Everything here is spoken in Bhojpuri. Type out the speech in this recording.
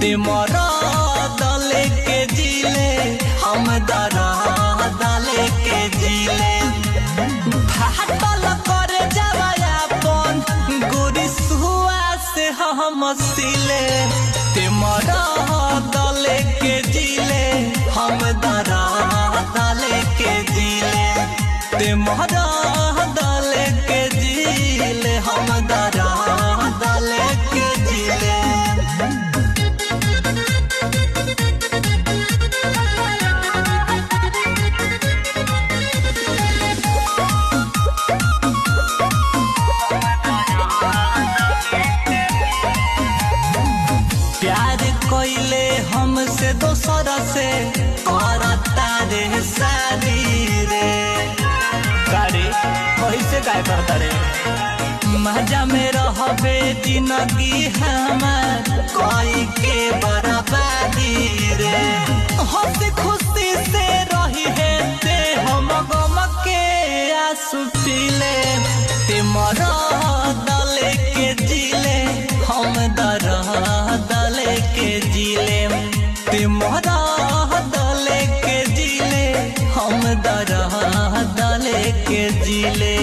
ते मोरा दले के जिले हम दरा दले के जिले फाटल कर जावा अपन गोरी सुआ से हम सिले ते मोरा दले के जिले हम दरा दले के जिले ते मोरा दले के जिले हम दरा दले के जिले प्यार कोइले हमसे दोसरा से करता रे शादी रे गाड़ी कैसे काय करता रे मजा में रहबे जिंदगी हमार कोई के बर्बादी रे हंस खुशी से रही है ते हम गम के आंसू पीले ते मरा दले के जिले हम दरा दले के जिले ते मोरा दले के जिले हम दरा दले के जिले।